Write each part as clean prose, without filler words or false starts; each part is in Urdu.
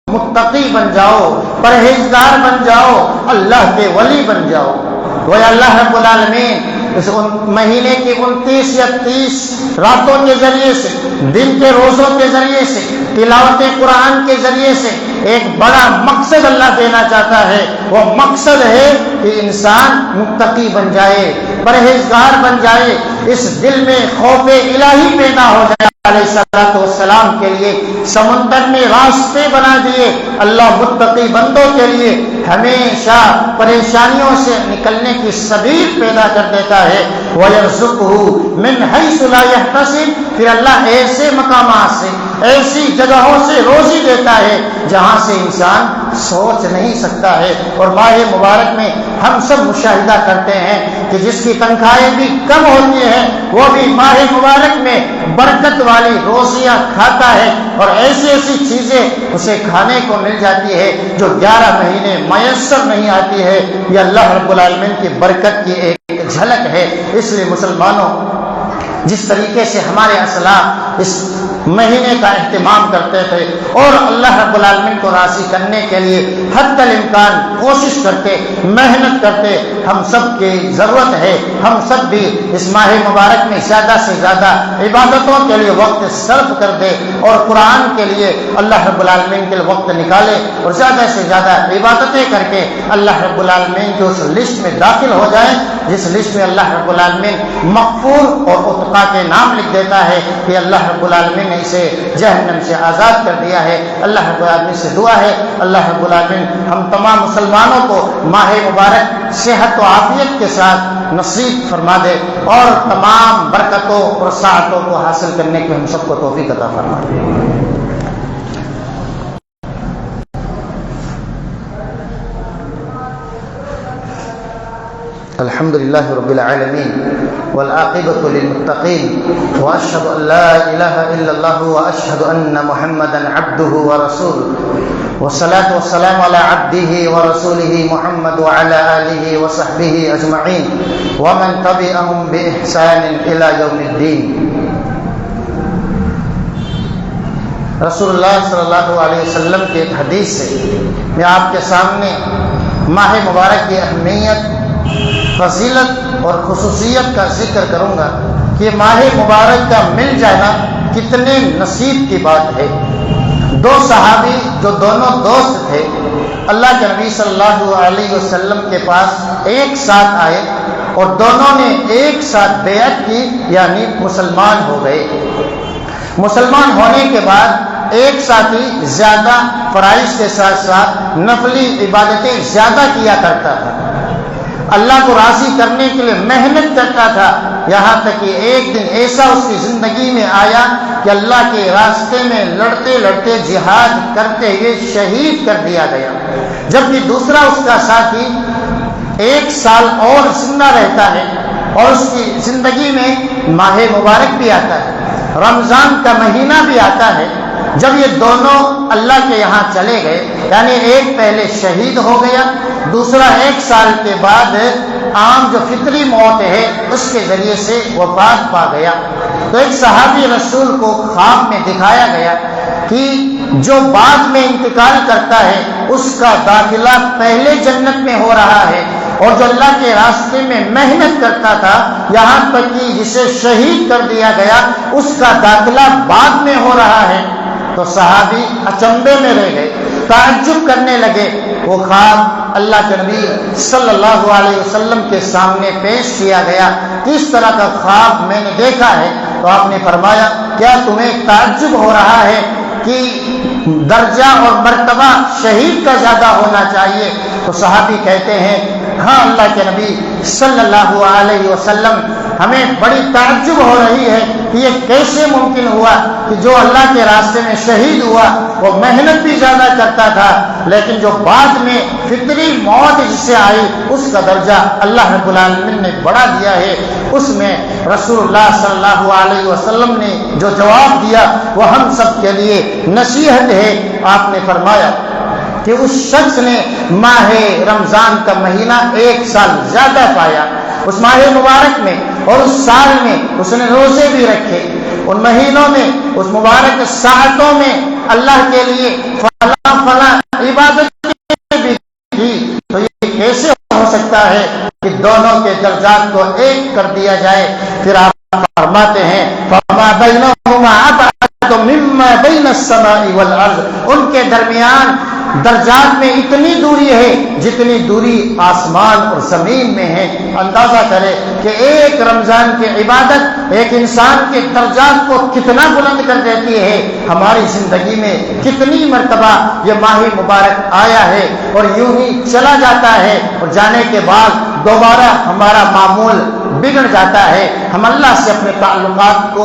متقی بن جاؤ، پرہیزگار بن جاؤ، اللہ کے ولی بن جاؤ۔ وہ اللہ رب العالمین اس مہینے کی 29 یا 30 راتوں کے ذریعے سے، دن کے روزوں کے ذریعے سے، تلاوت قرآن کے ذریعے سے ایک بڑا مقصد اللہ دینا چاہتا ہے۔ وہ مقصد ہے کہ انسان متقی بن جائے، پرہیزگار بن جائے، اس دل میں خوف الہی پیدا ہو جائے۔ علیہ الصلوۃ والسلام کے لیے سمندر میں راستے بنا دیے، اللہ متقی بندوں کے لیے ہمیشہ پریشانیوں سے نکلنے کی سبیل پیدا کر دیتا ہے۔ وَيَرْزُقْهُ مِنْ حَيْثُ لَا يَحْتَسِبُ، پھر اللہ ایسے مقامات سے، ایسی جگہوں سے روزی دیتا ہے جہاں سے انسان سوچ نہیں سکتا ہے۔ اور ماہ مبارک میں ہم سب مشاہدہ کرتے ہیں کہ جس کی تنخواہیں بھی کم ہوتی ہیں وہ بھی ماہ مبارک میں برکت والی روزیاں کھاتا ہے، اور ایسی ایسی چیزیں اسے کھانے کو مل جاتی ہے جو 11 مہینے میسر نہیں آتی ہے۔ یہ اللہ رب العالمین کی برکت کی ایک جھلک ہے۔ اس لیے مسلمانوں، جس طریقے سے ہمارے اسلاف اس مہینے کا اہتمام کرتے تھے اور اللہ رب العالمین کو راضی کرنے کے لیے حتی الامکان کوشش کرتے، محنت کرتے، ہم سب کی ضرورت ہے ہم سب بھی اس ماہ مبارک میں زیادہ سے زیادہ عبادتوں کے لیے وقت صرف کر دے اور قرآن کے لیے اللہ رب العالمین کے لیے وقت نکالے، اور زیادہ سے زیادہ عبادتیں کر کے اللہ رب العالمین کی اس لسٹ میں داخل ہو جائیں جس لسٹ میں اللہ رب العالمین مغفور اور اتقا کے نام لکھ دیتا ہے کہ اللہ رب العالمین نے اسے جہنم سے آزاد کر دیا ہے۔ اللہ رب العالمین سے دعا ہے اللہ رب العالمین ہم تمام مسلمانوں کو ماہ مبارک صحت و عافیت کے ساتھ نصیب فرما دے اور تمام برکتوں اور سعادتوں کو حاصل کرنے کی ہم سب کو توفیق عطا فرما دے۔ الحمد للہ رب العالمین والعاقبۃ للمتقین واشهد ان لا الہ الا اللہ واشهد ان محمدا عبده ورسوله والصلاة والسلام على عبده ورسوله محمد وعلى آله وصحبه اجمعین ومن تبعهم بإحسان الى یوم الدین۔ رسول اللہ صلی اللہ علیہ وسلم کی ایک حدیث سے میں آپ کے سامنے ماہ مبارک کی اہمیت، فضیلت اور خصوصیت کا ذکر کروں گا کہ ماہ مبارک کا مل جانا کتنے نصیب کی بات ہے۔ دو صحابی جو دونوں دوست تھے اللہ کے نبی صلی اللہ علیہ وسلم کے پاس ایک ساتھ آئے اور دونوں نے ایک ساتھ بیعت کی، یعنی مسلمان ہو گئے۔ مسلمان ہونے کے بعد ایک ساتھ ہی زیادہ فرائض کے ساتھ ساتھ نفلی عبادتیں زیادہ کیا کرتا تھا، اللہ کو راضی کرنے کے لیے محنت کرتا تھا، یہاں تک کہ ایک دن ایسا اس کی زندگی میں آیا کہ اللہ کے راستے میں لڑتے لڑتے جہاد کرتے ہوئے شہید کر دیا گیا، جبکہ دوسرا اس کا ساتھی 1 سال اور زندہ رہتا ہے اور اس کی زندگی میں ماہ مبارک بھی آتا ہے، رمضان کا مہینہ بھی آتا ہے۔ جب یہ دونوں اللہ کے یہاں چلے گئے، یعنی ایک پہلے شہید ہو گیا، دوسرا 1 سال کے بعد عام جو فطری موت ہے اس کے ذریعے سے وفات پا گیا، تو ایک صحابی رسول کو خواب میں دکھایا گیا کہ جو بعد میں انتقال کرتا ہے اس کا داخلہ پہلے جنت میں ہو رہا ہے، اور جو اللہ کے راستے میں محنت کرتا تھا یہاں تک کہ جسے شہید کر دیا گیا اس کا داخلہ بعد میں ہو رہا ہے۔ تو صحابی اچنبے میں رہ گئے، تعجب کرنے لگے۔ وہ خواب اللہ کے نبی صلی اللہ علیہ وسلم کے سامنے پیش کیا گیا، کس طرح کا خواب میں نے دیکھا ہے؟ تو آپ نے فرمایا کیا تمہیں تعجب ہو رہا ہے کہ درجہ اور مرتبہ شہید کا زیادہ ہونا چاہیے؟ تو صحابی کہتے ہیں ہاں اللہ کے نبی صلی اللہ علیہ وسلم، ہمیں بڑی تعجب ہو رہی ہے کہ یہ کیسے ممکن ہوا کہ جو اللہ کے راستے میں شہید ہوا وہ محنت بھی زیادہ کرتا تھا، لیکن جو بعد میں فطری موت جس سے آئی اس کا درجہ اللہ رب العالمین نے بڑھا دیا ہے۔ اس میں رسول اللہ صلی اللہ علیہ وسلم نے جو جواب دیا وہ ہم سب کے لیے نصیحت ہے۔ آپ نے فرمایا کہ اس شخص نے ماہ رمضان کا مہینہ 1 سال زیادہ پایا، اس ماہ مبارک میں اور اس سال میں اس نے روزے بھی رکھے، ان مہینوں میں اس مبارک ساعتوں میں اللہ کے لیے فلاں سکتا ہے کہ دونوں کے درجات کو ایک کر دیا جائے؟ پھر آپ فرماتے ہیں فما بینہما ابعد مما بین السماء والارض، ان کے درمیان درجات میں اتنی دوری ہے جتنی دوری آسمان اور زمین میں ہے۔ اندازہ کرے کہ ایک رمضان کی عبادت ایک انسان کے درجات کو کتنا بلند کر دیتی ہے۔ ہماری زندگی میں کتنی مرتبہ یہ ماہ مبارک آیا ہے اور یوں ہی چلا جاتا ہے، اور جانے کے بعد دوبارہ ہمارا معمول بگڑ جاتا ہے، ہم اللہ سے اپنے تعلقات کو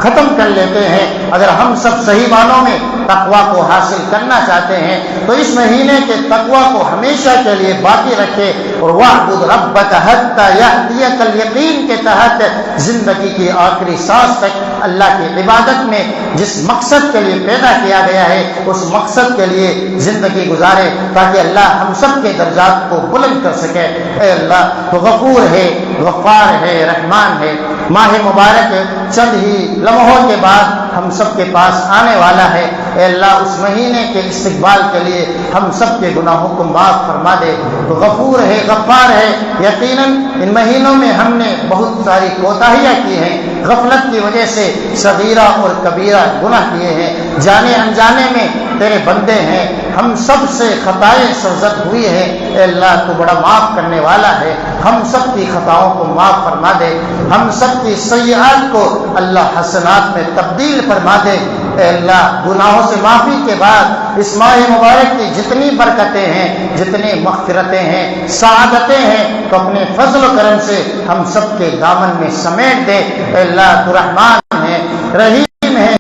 ختم کر لیتے ہیں۔ اگر ہم سب صحیح معنوں میں تقوی کو حاصل کرنا چاہتے ہیں تو اس مہینے کے تقوی کو ہمیشہ کے لیے باقی رکھے، اور وَاعْبُدْ رَبَّكَ حَتَّى يَأْتِيَكَ الْيَقِينَ کے تحت زندگی کی آخری سانس تک اللہ کی عبادت میں جس مقصد کے لیے پیدا کیا گیا ہے اس مقصد کے لیے زندگی گزارے، تاکہ اللہ ہم سب کے درجات کو بلند کر سکے۔ اے اللہ تو غفور ہے، غفار ہے، رحمان ہے۔ ماہ مبارک چند ہی لمحوں کے بعد ہم سب کے پاس آنے والا ہے۔ اے اللہ اس مہینے کے استقبال کے لیے ہم سب کے گناہوں کو معاف فرما دے۔ تو غفور ہے، غفار ہے۔ یقیناً ان مہینوں میں ہم نے بہت ساری کوتاہیاں کی ہیں، غفلت کی وجہ سے صغیرہ اور کبیرہ گناہ کیے ہیں، جانے انجانے میں تیرے بندے ہیں، ہم سب سے خطائیں سرزد ہوئی ہیں۔ اے اللہ تو بڑا معاف کرنے والا ہے، ہم سب کی خطاؤں کو معاف فرما دے، ہم سب کی سیئات کو اللہ حسنات میں تبدیل فرما دے۔ اے اللہ گناہوں سے معافی کے بعد اس ماہ مبارک کی جتنی برکتیں ہیں، جتنی مغفرتیں ہیں، سعادتیں ہیں، تو اپنے فضل و کرم سے ہم سب کے دامن میں سمیٹ دے۔ اے اللہ تو رحمان ہے، رحیم ہے،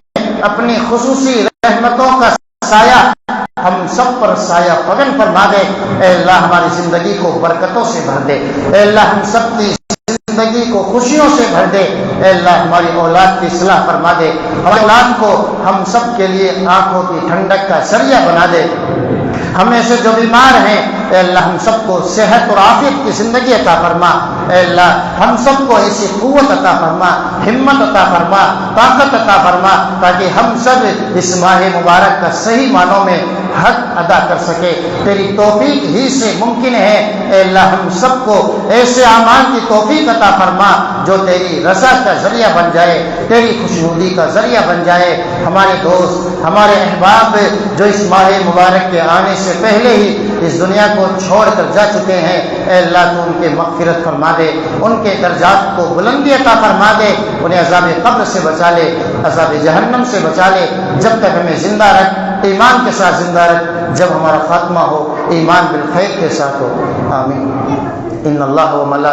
اپنی خصوصی رحمتوں کا سایہ ہم سب پر سایہ فگن فرما دے۔ اے اللہ ہماری زندگی کو برکتوں سے بھر دے۔ اے اللہ ہم سب کی زندگی کو خوشیوں سے بھر دے۔ اے اللہ ہماری اولاد کی اصلاح فرما دے، ہماری اولاد کو ہم سب کے لیے آنکھوں کی ٹھنڈک کا ذریعہ بنا دے۔ ہمیں سے جو بیمار ہیں اے اللہ ہم سب کو صحت اور عافیت کی زندگی عطا فرما۔ اے اللہ ہم سب کو ایسی قوت عطا فرما، ہمت عطا فرما، طاقت عطا فرما، تاکہ ہم سب اس ماہ مبارک کا صحیح معنوں میں حق ادا کر سکے۔ تیری توفیق ہی سے ممکن ہے۔ اے اللہ ہم سب کو ایسے اعمال کی توفیق عطا فرما جو تیری رضا کا ذریعہ بن جائے، تیری خوشنودی کا ذریعہ بن جائے۔ ہمارے دوست، ہمارے احباب جو اس ماہ مبارک کے آنے سے پہلے ہی اس دنیا کو چھوڑ کر جا چکے ہیں، اے اللہ تو ان کے مغفرت فرما دے، ان کے درجات کو بلندی عطا فرما دے، انہیں عذاب قبر سے بچا لے، عذاب جہنم سے بچا لے۔ جب تک ہمیں زندہ رکھ، ایمان کے ساتھ زندہ رکھ، جب ہمارا خاتمہ ہو ایمان بالخیر کے ساتھ ہو۔ آمین۔ ان اللہ و ملائکہ